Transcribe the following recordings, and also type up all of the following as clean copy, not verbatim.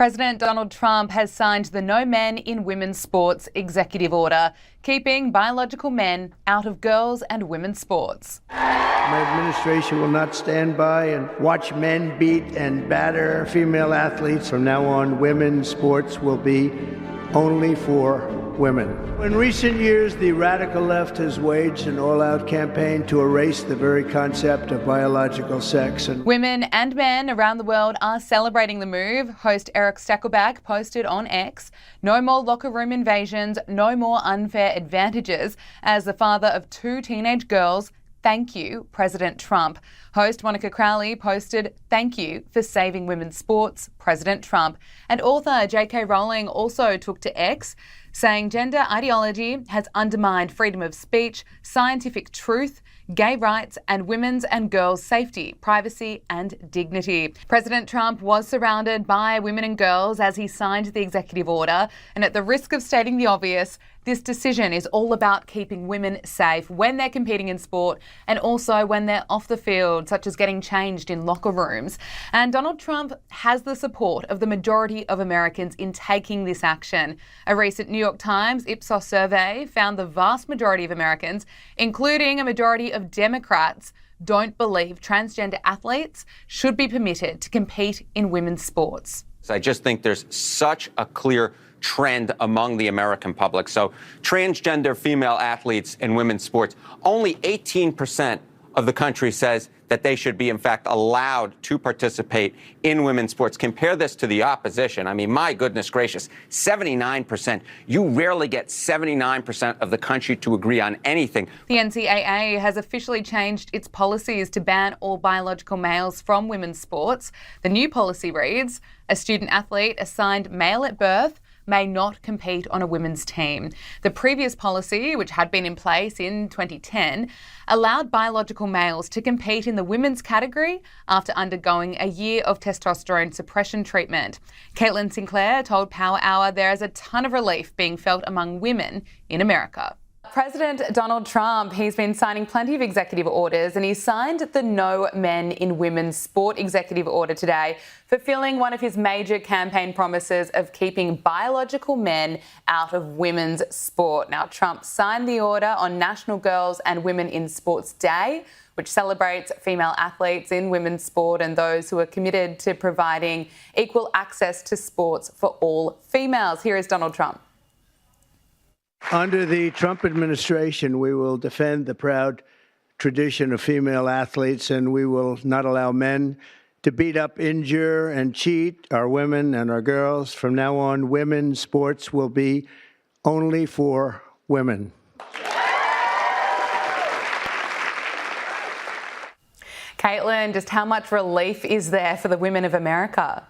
President Donald Trump has signed the No Men in Women's Sports executive order, keeping biological men out of girls and women's sports. My administration will not stand by and watch men beat and batter female athletes. From now on, women's sports will be only for women. In recent years, the radical left has waged an all-out campaign to erase the very concept of biological sex. Women and men around the world are celebrating the move. Host Erick Stakelbeck posted on X, "No more locker room invasions, no more unfair advantages." As the father of 2 teenage girls, thank you, President Trump. Host Monica Crowley posted, "Thank you for saving women's sports, President Trump." And author J.K. Rowling also took to X, saying gender ideology has undermined freedom of speech, scientific truth, gay rights, and women's and girls' safety, privacy, and dignity. President Trump was surrounded by women and girls as he signed the executive order, and at the risk of stating the obvious, this decision is all about keeping women safe when they're competing in sport and also when they're off the field, such as getting changed in locker rooms. And Donald Trump has the support of the majority of Americans in taking this action. A recent New York Times Ipsos survey found the vast majority of Americans, including a majority of Democrats, don't believe transgender athletes should be permitted to compete in women's sports. I just think there's such a clear trend among the American public. So transgender female athletes in women's sports, only 18% of the country says that they should be, in fact, allowed to participate in women's sports. Compare this to the opposition. I mean, my goodness gracious, 79%. You rarely get 79% of the country to agree on anything. The NCAA has officially changed its policies to ban all biological males from women's sports. The new policy reads, a student athlete assigned male at birth may not compete on a women's team. The previous policy, which had been in place in 2010, allowed biological males to compete in the women's category after undergoing a year of testosterone suppression treatment. Caitlin Sinclair told Power Hour there is a ton of relief being felt among women in America. President Donald Trump, he's been signing plenty of executive orders, and he signed the No Men in Women's Sport executive order today, fulfilling one of his major campaign promises of keeping biological men out of women's sport. Now, Trump signed the order on National Girls and Women in Sports Day, which celebrates female athletes in women's sport and those who are committed to providing equal access to sports for all females. Here is Donald Trump. Under the Trump administration, we will defend the proud tradition of female athletes, and we will not allow men to beat up, injure, and cheat our women and our girls. From now on, women's sports will be only for women. Caitlin, just how much relief is there for the women of America?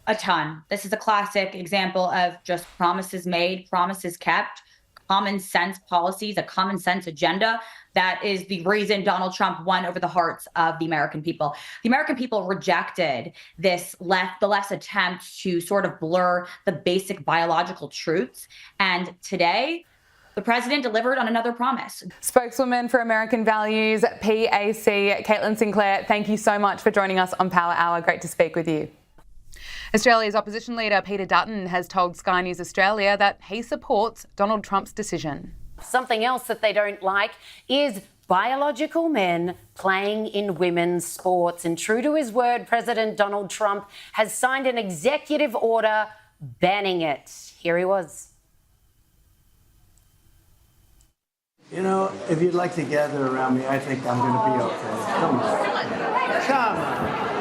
A ton. This is a classic example of just promises made, promises kept, common sense policies, a common sense agenda. That is the reason Donald Trump won over the hearts of the American people. The American people rejected the left's attempt to sort of blur the basic biological truths. And today, the president delivered on another promise. Spokeswoman for American Values, PAC, Caitlin Sinclair, thank you so much for joining us on Power Hour. Great to speak with you. Australia's opposition leader Peter Dutton has told Sky News Australia that he supports Donald Trump's decision. Something else that they don't like is biological men playing in women's sports. And true to his word, President Donald Trump has signed an executive order banning it. Here he was. You know, if you'd like to gather around me, I think I'm going to be okay. Come on. Come on.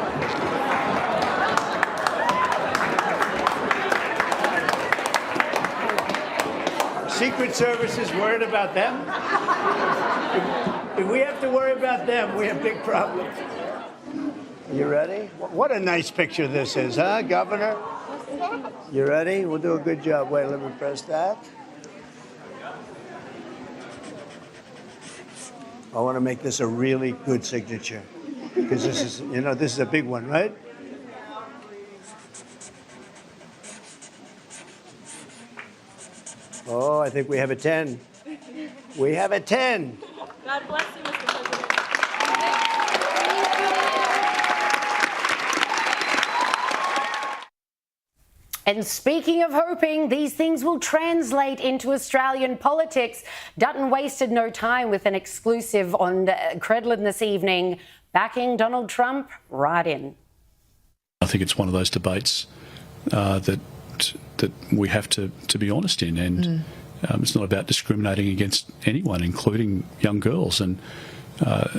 Secret Service is worried about them. If we have to worry about them, we have big problems. Are you ready? What a nice picture this is, huh, Governor? You ready? We'll do a good job. Wait, let me press that. I want to make this a really good signature because this is, this is a big one, right? Oh, I think we have a 10. We have a 10. God bless you, Mr. President. And speaking of hoping these things will translate into Australian politics, Dutton wasted no time with an exclusive on Credlin this evening, backing Donald Trump right in. I think it's one of those debates that we have to be honest in, and it's not about discriminating against anyone, including young girls. And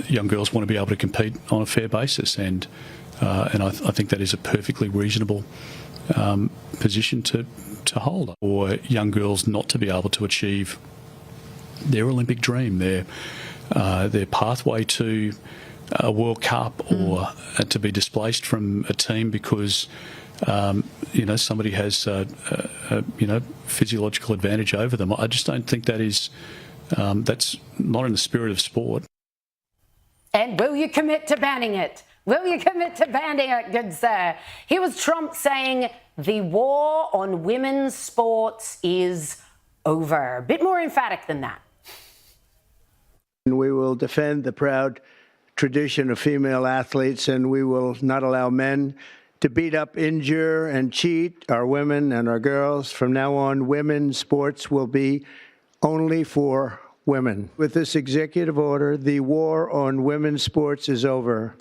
young girls want to be able to compete on a fair basis, and I think that is a perfectly reasonable position to hold. Or young girls not to be able to achieve their Olympic dream, their pathway to a World Cup, or to be displaced from a team because somebody has physiological advantage over them. I just don't think that's not in the spirit of sport. And will you commit to banning it? Will you commit to banning it, good sir? Here was Trump saying the war on women's sports is over. A bit more emphatic than that. We will defend the proud tradition of female athletes, and we will not allow men to beat up, injure, and cheat our women and our girls. From now on, women's sports will be only for women. With this executive order, the war on women's sports is over.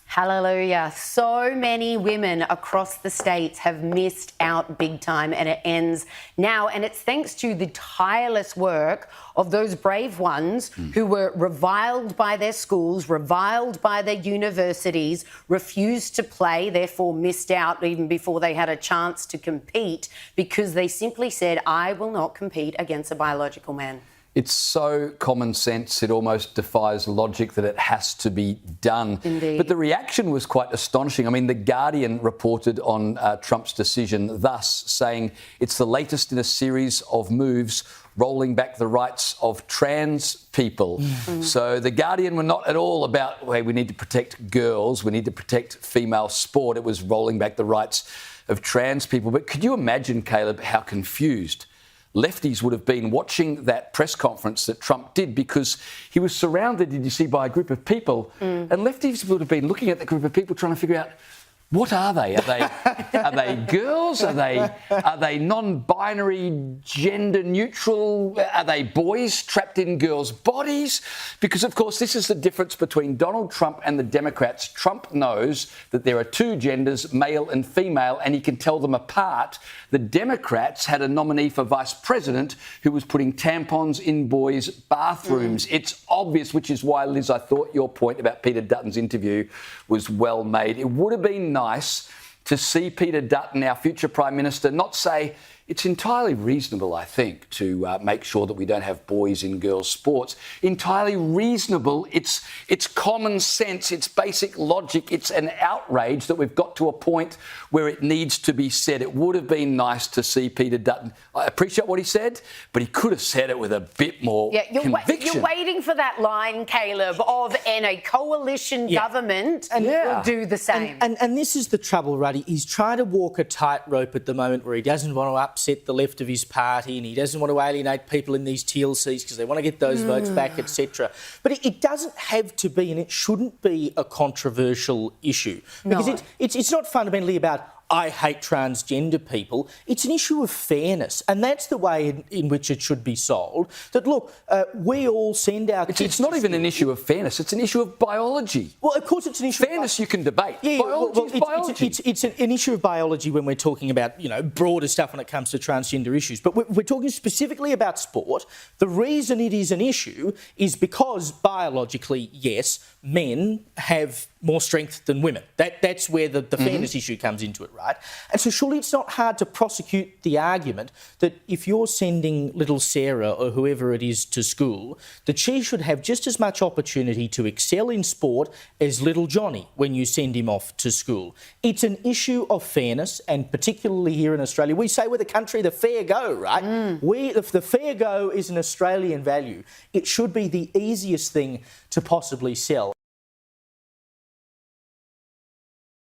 Hallelujah. So many women across the states have missed out big time, and it ends now. And it's thanks to the tireless work of those brave ones who were reviled by their schools, reviled by their universities, refused to play, therefore missed out even before they had a chance to compete, because they simply said, I will not compete against a biological man. It's so common sense, it almost defies logic that it has to be done. Indeed. But the reaction was quite astonishing. I mean, The Guardian reported on Trump's decision, thus saying it's the latest in a series of moves rolling back the rights of trans people. So The Guardian were not at all about, hey, we need to protect girls, we need to protect female sport. It was rolling back the rights of trans people. But could you imagine, Caleb, how confused lefties would have been watching that press conference that Trump did, because he was surrounded, did you see, by a group of people, and lefties would have been looking at the group of people trying to figure out, what are they? Are they girls? Are they non-binary, gender neutral? Are they boys trapped in girls' bodies? Because, of course, this is the difference between Donald Trump and the Democrats. Trump knows that there are two genders, male and female, and he can tell them apart. The Democrats had a nominee for vice president who was putting tampons in boys' bathrooms. It's obvious, which is why, Liz, I thought your point about Peter Dutton's interview was well made. It would have been nice to see Peter Dutton, our future Prime Minister, not say, it's entirely reasonable, I think, to make sure that we don't have boys in girls' sports. Entirely reasonable. It's common sense. It's basic logic. It's an outrage that we've got to a point where it needs to be said. It would have been nice to see Peter Dutton. I appreciate what he said, but he could have said it with a bit more conviction. You're waiting for that line, Caleb, of in a coalition government, and will do the same. And this is the trouble, Ruddy. He's trying to walk a tightrope at the moment where he doesn't want to upset the left of his party, and he doesn't want to alienate people in these TLCs because they want to get those votes back, etc. But it doesn't have to be, and it shouldn't be, a controversial issue. Because it's not fundamentally about, I hate transgender people. It's an issue of fairness, and that's the way in which it should be sold. That, look, we all send our kids... It's not even an issue of fairness, it's an issue of biology. Well, of course it's an issue fairness you can debate. Yeah, biology is biology. It's an issue of biology when we're talking about, broader stuff when it comes to transgender issues. But we're talking specifically about sport. The reason it is an issue is because biologically, yes, men have more strength than women. That's where the fairness issue comes into it, right? And so surely it's not hard to prosecute the argument that if you're sending little Sarah or whoever it is to school, that she should have just as much opportunity to excel in sport as little Johnny when you send him off to school. It's an issue of fairness, and particularly here in Australia, we say we're the country, the fair go, right? If the fair go is an Australian value, it should be the easiest thing to possibly sell.